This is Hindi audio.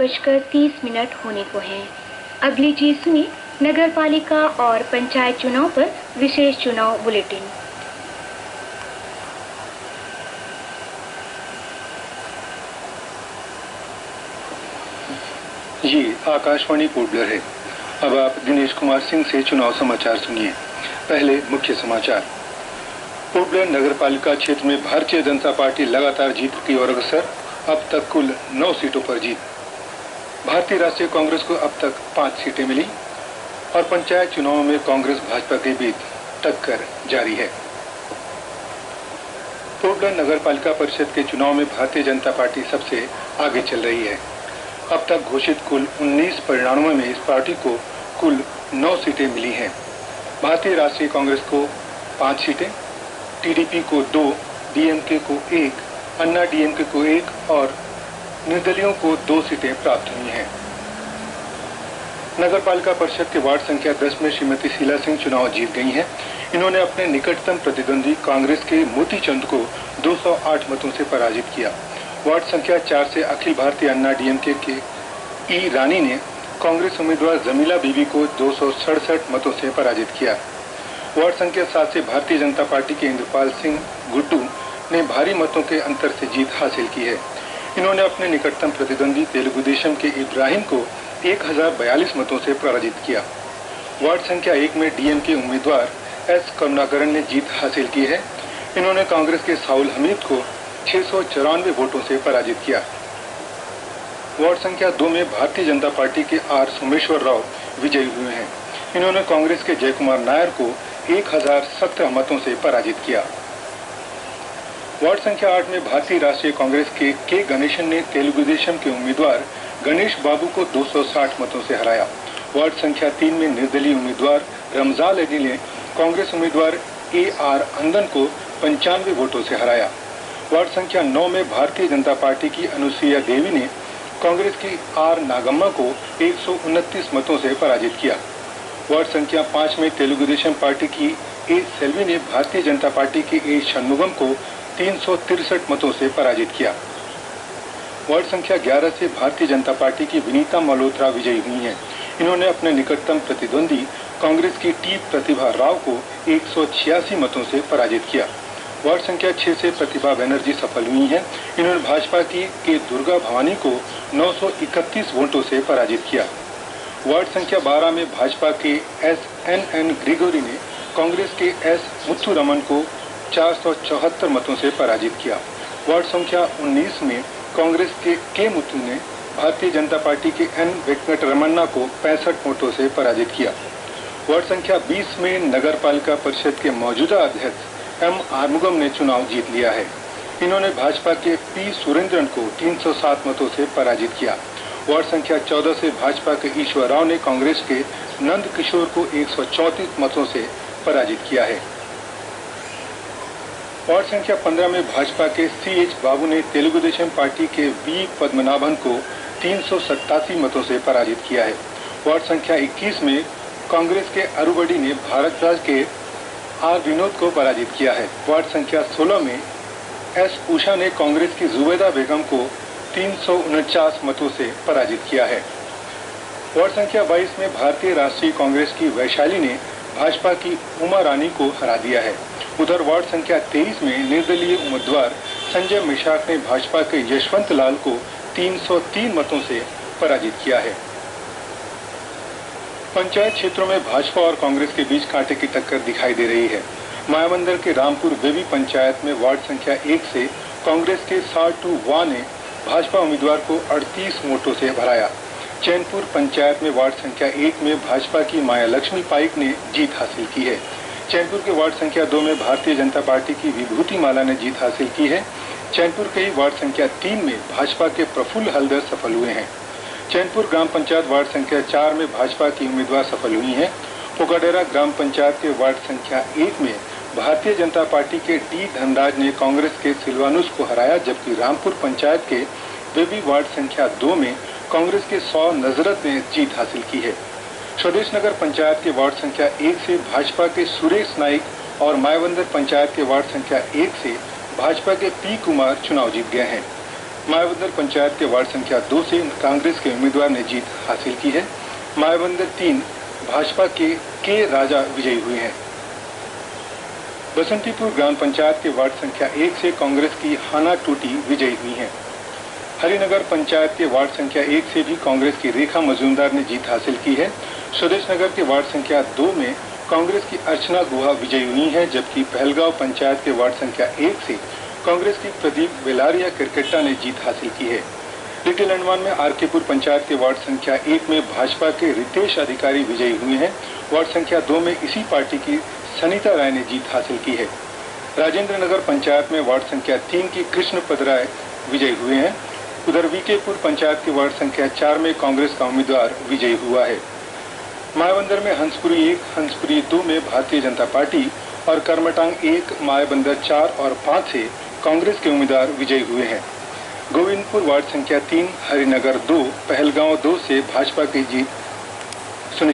8:30 होने को हैं। अब लीजिए सुनिए नगर पालिका और पंचायत चुनाव पर विशेष चुनाव बुलेटिन। ये आकाशवाणी पोर्टब्लेयर है। अब आप दिनेश कुमार सिंह से चुनाव समाचार सुनिए। पहले मुख्य समाचार। पोर्टब्लेयर नगर पालिका क्षेत्र में भारतीय जनता पार्टी लगातार जीत की ओर अग्रसर, अब तक कुल 9 सीटों पर जीत। भारतीय राष्ट्रीय कांग्रेस को अब तक 5 सीटें मिली और पंचायत चुनाव में कांग्रेस भाजपा के बीच टक्कर जारी है। पोर्टब्लेयर नगर पालिका परिषद के चुनाव में भारतीय जनता पार्टी सबसे आगे चल रही है। अब तक घोषित कुल 19 परिणामों में इस पार्टी को कुल 9 सीटें मिली हैं। भारतीय राष्ट्रीय कांग्रेस को 5 सीटें, टीडीपी को 2, डीएमके को 1, अन्ना डीएमके को 1 और निर्दलियों को 2 सीटें प्राप्त हुई हैं। नगर पालिका परिषद के वार्ड संख्या 10 में श्रीमती शीला सिंह चुनाव जीत गई हैं। इन्होंने अपने निकटतम प्रतिद्वंदी कांग्रेस के मोती चंद को 208 मतों से पराजित किया। वार्ड संख्या 4 से अखिल भारतीय अन्ना डीएमके के ई रानी ने कांग्रेस उम्मीदवार जमीला बीबी को 267 मतों से पराजित किया। वार्ड संख्या 7 से भारतीय जनता पार्टी के इंद्रपाल सिंह गुड्डू ने भारी मतों के अंतर से जीत हासिल की है। इन्होंने अपने निकटतम प्रतिद्वंदी तेलुगु देशम के इब्राहिम को 1042 मतों से पराजित किया। वार्ड संख्या 1 में डीएमके उम्मीदवार एस करुणाकरण ने जीत हासिल की है। इन्होंने कांग्रेस के साउल हमीद को 694 वोटों से पराजित किया। वार्ड संख्या 2 में भारतीय जनता पार्टी के आर सोमेश्वर राव विजयी हुए हैं। इन्होंने कांग्रेस के जयकुमार नायर को 1017 मतों से पराजित किया। वार्ड संख्या 8 में भारतीय राष्ट्रीय कांग्रेस के गणेशन ने तेलुगु देशम के उम्मीदवार गणेश बाबू को 260 मतों से हराया। वार्ड संख्या 3 में निर्दलीय उम्मीदवार रमजान अली ने कांग्रेस उम्मीदवार AR अंदन को 95 वोटों से हराया। वार्ड संख्या 9 में भारतीय जनता पार्टी की अनुसुईया देवी ने कांग्रेस की R नागम्मा को 129 मतों से पराजित किया। वार्ड संख्या 5 में तेलुगु देशम पार्टी की A सेल्वी ने भारतीय जनता पार्टी के A षणमुगम को 363 मतों से पराजित किया। वार्ड संख्या 11 से भारतीय जनता पार्टी की विनीता मल्होत्रा विजयी हुई हैं। इन्होंने अपने निकटतम प्रतिद्वंदी कांग्रेस की टी प्रतिभा राव को 186 मतों से पराजित किया। वार्ड संख्या 6 से प्रतिभा बनर्जी सफल हुई हैं। इन्होंने भाजपा की के दुर्गा भवानी को 931 वोटों से पराजित किया। वार्ड संख्या 12 में भाजपा के SNN ग्रिगोरी ने कांग्रेस के S मुथु रमन को 474 मतों से पराजित किया। वार्ड संख्या 19 में कांग्रेस के मुथु ने भारतीय जनता पार्टी के N वेंकट रमन्ना को 65 वोटों से पराजित किया। वार्ड संख्या 20 में नगर पालिका परिषद के मौजूदा अध्यक्ष M आर्मुगम ने चुनाव जीत लिया है। इन्होंने भाजपा के P सुरेंद्रन को 307 मतों से पराजित किया। वार्ड संख्या 14 से भाजपा के ईश्वर राव ने कांग्रेस के नंद किशोर को 134 मतों से पराजित किया है। वार्ड संख्या 15 में भाजपा के CH बाबू ने तेलुगु देशम पार्टी के V पद्मनाभन को 387 मतों से पराजित किया है। वार्ड संख्या 21 में कांग्रेस के अरुबड़ी ने भारतराज के R विनोद को पराजित किया है। वार्ड संख्या 16 में S उषा ने कांग्रेस की जुबैदा बेगम को 349 मतों से पराजित किया है। वार्ड संख्या 22 में भारतीय राष्ट्रीय कांग्रेस की वैशाली ने भाजपा की उमा रानी को हरा दिया है। उधर वार्ड संख्या 23 में निर्दलीय उम्मीदवार संजय मिश्राक ने भाजपा के यशवंत लाल को 303 मतों से पराजित किया है। पंचायत क्षेत्रों में भाजपा और कांग्रेस के बीच कांटे की टक्कर दिखाई दे रही है। मायाबंदर के रामपुर बेबी पंचायत में वार्ड संख्या 1 से कांग्रेस के साल्टू वा ने भाजपा उम्मीदवार को 38 वोटों से हराया। चैनपुर पंचायत में वार्ड संख्या 1 में भाजपा की माया लक्ष्मी पाइक ने जीत हासिल की है। चैनपुर के वार्ड संख्या 2 में भारतीय जनता पार्टी की विभूति माला ने जीत हासिल की है। चैनपुर के ही वार्ड संख्या 3 में भाजपा के प्रफुल्ल हलदर सफल हुए हैं। चैनपुर ग्राम पंचायत वार्ड संख्या 4 में भाजपा की उम्मीदवार सफल हुई हैं। पोकाडेरा ग्राम पंचायत के वार्ड संख्या 1 में भारतीय जनता पार्टी के डी धनराज ने कांग्रेस के सिल्वानुस को हराया, जबकि रामपुर पंचायत के बेबी वार्ड संख्या 2 में कांग्रेस के 100 नजरत ने जीत हासिल की है। स्वदेश नगर पंचायत के वार्ड संख्या 1 से भाजपा के सुरेश नाइक और मायाबंदर पंचायत के वार्ड संख्या 1 से भाजपा के पी कुमार चुनाव जीत गए हैं। मायाबंदर पंचायत के वार्ड संख्या 2 से कांग्रेस के उम्मीदवार ने जीत हासिल की है। मायाबंदर 3 भाजपा के राजा विजयी हुए हैं। बसंतीपुर ग्राम पंचायत के वार्ड संख्या 1 से कांग्रेस की हाना टूटी विजयी हुई हैं। हरिनगर पंचायत के वार्ड संख्या 1 से भी कांग्रेस की रेखा मजूमदार ने जीत हासिल की है। स्वदेश नगर के वार्ड संख्या 2 में कांग्रेस की अर्चना गुहा विजयी हुई है, जबकि पहलगांव पंचायत के वार्ड संख्या 1 से कांग्रेस की प्रदीप वेलारिया क्रिकेटा ने जीत हासिल की है। लिटिल अंडमान में आरकेपुर पंचायत के वार्ड संख्या 1 में भाजपा के रितेश अधिकारी विजयी हुए हैं। वार्ड संख्या 2 में इसी पार्टी की सनीता राय ने जीत हासिल की है। राजेंद्र नगर पंचायत में वार्ड संख्या 3 की कृष्ण पद राय विजयी हुए हैं। उधर वीकेपुर पंचायत के वार्ड संख्या 4 में कांग्रेस का उम्मीदवार विजयी हुआ है। मायाबंदर में हंसपुरी 1, हंसपुरी 2 में भारतीय जनता पार्टी और करमटांग 1, मायाबंदर 4 और 5 से कांग्रेस के उम्मीदवार विजयी हुए हैं। गोविंदपुर वार्ड संख्या 3, हरिनगर 2, पहलगांव 2 से भाजपा की जीत